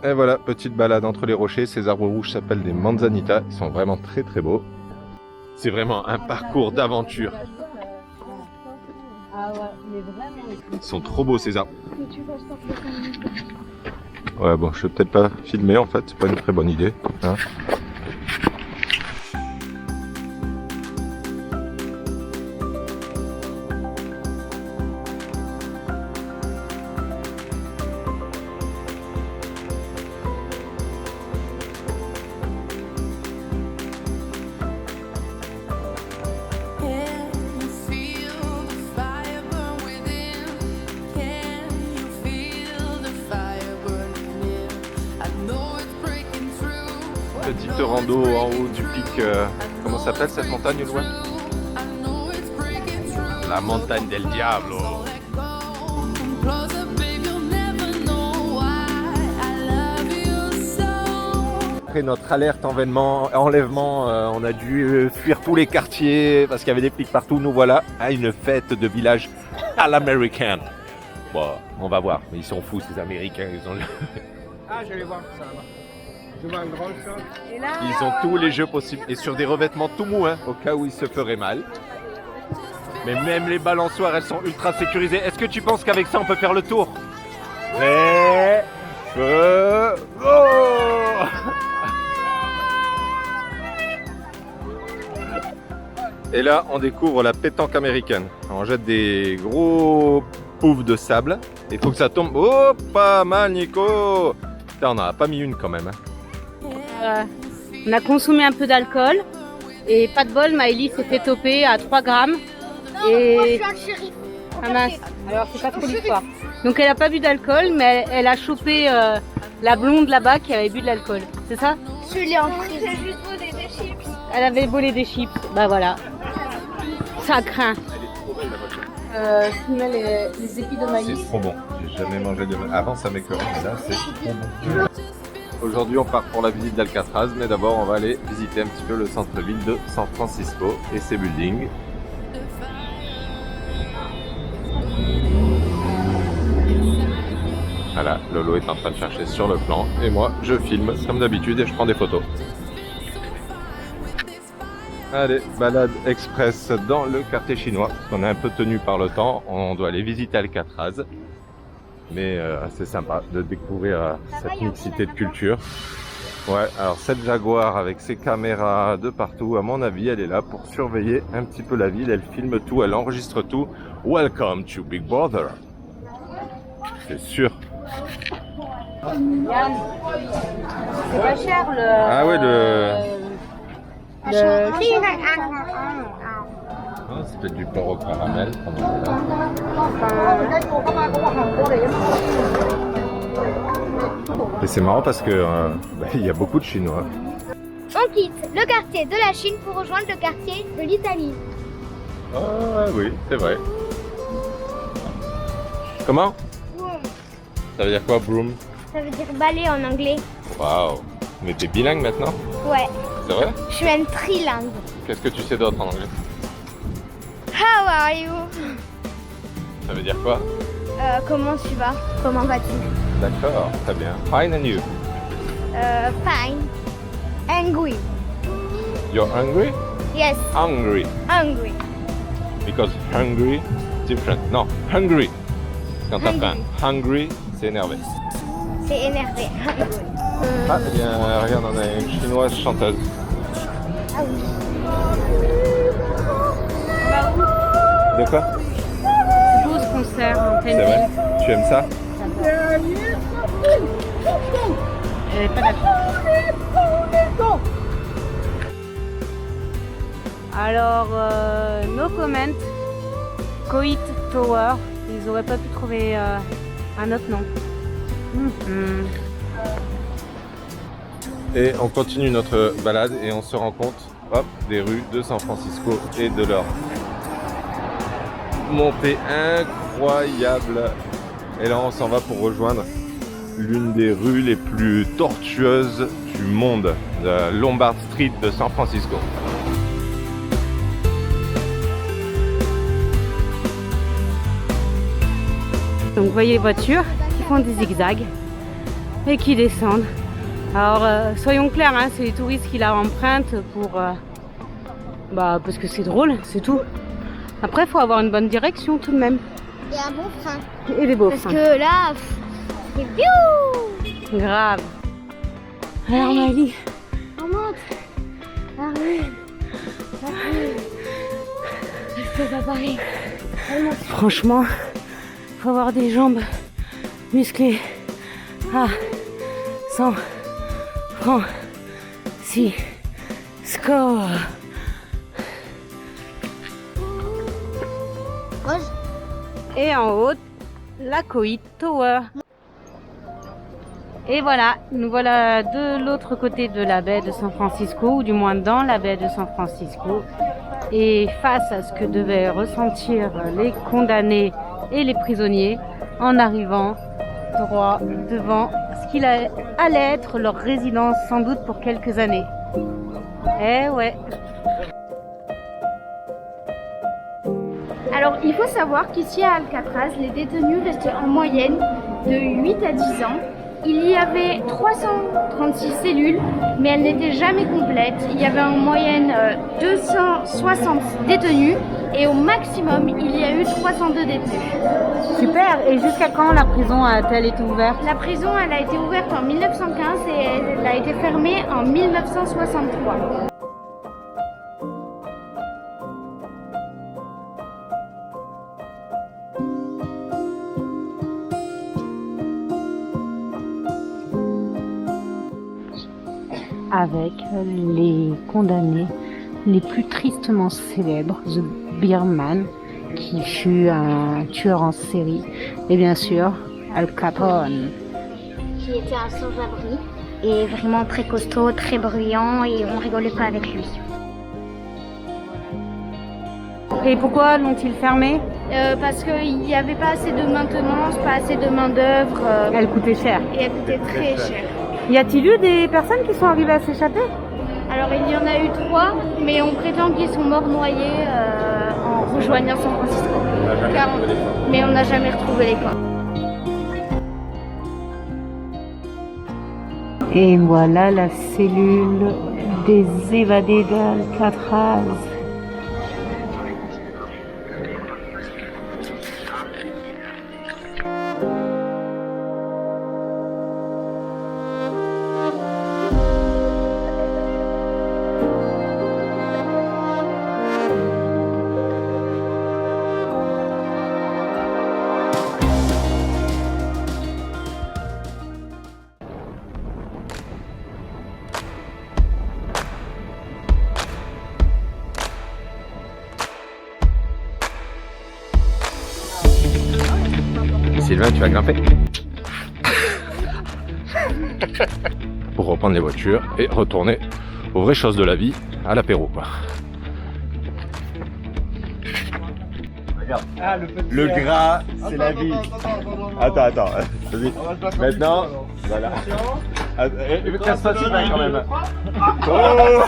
Et voilà, petite balade entre les rochers. Ces arbres rouges s'appellent des manzanitas. Ils sont vraiment très très beaux. C'est vraiment un parcours d'aventure. Ah ouais, mais vraiment. Ils sont trop beaux ces arbres. Ouais, bon, je vais peut-être pas filmer en fait. C'est pas une très bonne idée. Hein. Petite rando en haut du pic, comment s'appelle cette montagne loin? La montagne del Diablo. Après notre alerte enlèvement, on a dû fuir tous les quartiers parce qu'il y avait des flics partout. Nous voilà à une fête de village à l'américaine. Bon, on va voir, mais ils sont fous ces Américains, ils ont... Ah, je vais voir ça. Je vois un grand shot. Ils ont tous les jeux possibles et sur des revêtements tout mous, hein, au cas où ils se feraient mal. Mais même les balançoires, elles sont ultra sécurisées. Est-ce que tu penses qu'avec ça, on peut faire le tour? Les feux. Oh et là, on découvre la pétanque américaine. On jette des gros poufs de sable. Il faut que ça tombe. Oh, pas mal, Nico. Putain, on n'en a pas mis une quand même. Hein. On a consommé un peu d'alcool et pas de bol, Maëlys s'est fait toper à 3 grammes. Et... Ah mince, alors c'est pas trop l'histoire. Donc elle a pas bu d'alcool, mais elle a chopé la blonde là-bas qui avait bu de l'alcool. C'est ça? Je l'ai en prise. J'ai juste volé des chips. Elle avait volé des chips. Bah voilà. Ça craint. Les épis de maïs. C'est trop bon. J'ai jamais mangé de... Avant ça m'écœurait, mais là c'est trop bon. Aujourd'hui on part pour la visite d'Alcatraz, mais d'abord on va aller visiter un petit peu le centre-ville de San Francisco et ses buildings. Voilà, Lolo est en train de chercher sur le plan et moi je filme comme d'habitude et je prends des photos. Allez, balade express dans le quartier chinois. On est un peu tenu par le temps, on doit aller visiter Alcatraz. Mais c'est sympa de découvrir cette mixité de culture. Ouais, alors cette Jaguar avec ses caméras de partout, à mon avis, elle est là pour surveiller un petit peu la ville. Elle filme tout, elle enregistre tout. Welcome to Big Brother. C'est sûr. Yann, c'est pas cher le... Ah ouais, oh, c'est peut-être du porc au caramel. Et c'est marrant parce que il y a beaucoup de Chinois. On quitte le quartier de la Chine pour rejoindre le quartier de l'Italie. Ah oui, c'est vrai. Comment? Ça veut dire quoi, broom? Ça veut dire balai en anglais. Waouh. Mais t'es bilingue maintenant? Ouais. C'est vrai? Je suis même trilingue. Qu'est-ce que tu sais d'autre en anglais? How are you? Ça veut dire quoi? Comment tu vas? Comment vas-tu? D'accord, très bien. Fine and you? Fine. Angry. You're hungry? Yes, Hungry. hungry. Because hungry, different. Non, hungry. Quand t'as faim. Hungry, c'est énervé. C'est énervé. Hungry. Ah, eh bien, regarde, on a une chinoise chanteuse. Ah oui. De quoi? C'est beau ce concert en pleine C'est vrai? ville. Tu aimes ça? Elle est pas d'accord. Alors, no comment. Coit Tower. Ils auraient pas pu trouver un autre nom. Et on continue notre balade et on se rend compte, hop, des rues de San Francisco et de leur montée incroyable. Et là, on s'en va pour rejoindre l'une des rues les plus tortueuses du monde, la Lombard Street de San Francisco. Donc, vous voyez les voitures qui font des zigzags. et qui descendent. Alors soyons clairs, hein, c'est les touristes qui la empruntent pour, parce que c'est drôle, c'est tout. Après, il faut avoir une bonne direction tout de même. Et un bon frein. Et des beaux Parce freins. que là, c'est biou. Grave. Alors Maëlie, On monte. Arrive. C'est pas pareil. franchement, faut avoir des jambes musclées. Ah, 100 francs. Si. Score. Rose. Et en haut, la Coit Tower. Et voilà, nous voilà de l'autre côté de la baie de San Francisco, ou du moins dans la baie de San Francisco. Et face à ce que devaient ressentir les condamnés et les prisonniers en arrivant droit devant ce qu'il allait être leur résidence sans doute pour quelques années. Eh ouais. Alors, il faut savoir qu'ici à Alcatraz, les détenus restaient en moyenne de 8 à 10 ans. Il y avait 336 cellules, mais elles n'étaient jamais complètes. Il y avait en moyenne 260 détenus et au maximum, il y a eu 302 détenus. Super. Et jusqu'à quand la prison a-t-elle été ouverte? La prison, elle a été ouverte en 1915 et elle a été fermée en 1963. Avec les condamnés les plus tristement célèbres, The Beerman, qui fut un tueur en série, et bien sûr Al Capone. Qui était un sans-abri. Et vraiment très costaud, très bruyant et on rigolait pas avec lui. Et pourquoi l'ont-ils fermé? Parce qu'il n'y avait pas assez de maintenance, pas assez de main-d'œuvre Elle coûtait cher. et elle coûtait très cher. Y a-t-il eu des personnes qui sont arrivées à s'échapper? Alors il y en a eu 3, mais on prétend qu'ils sont morts noyés en rejoignant San Francisco. Mais on n'a jamais retrouvé les corps. Et voilà la cellule des évadés d'Alcatraz. Sylvain, tu vas grimper pour reprendre les voitures et retourner aux vraies choses de la vie, à l'apéro, quoi. Le gras, c'est la vie. Attends, vas-y. Maintenant, voilà. Casse pas Sylvain quand même. Oh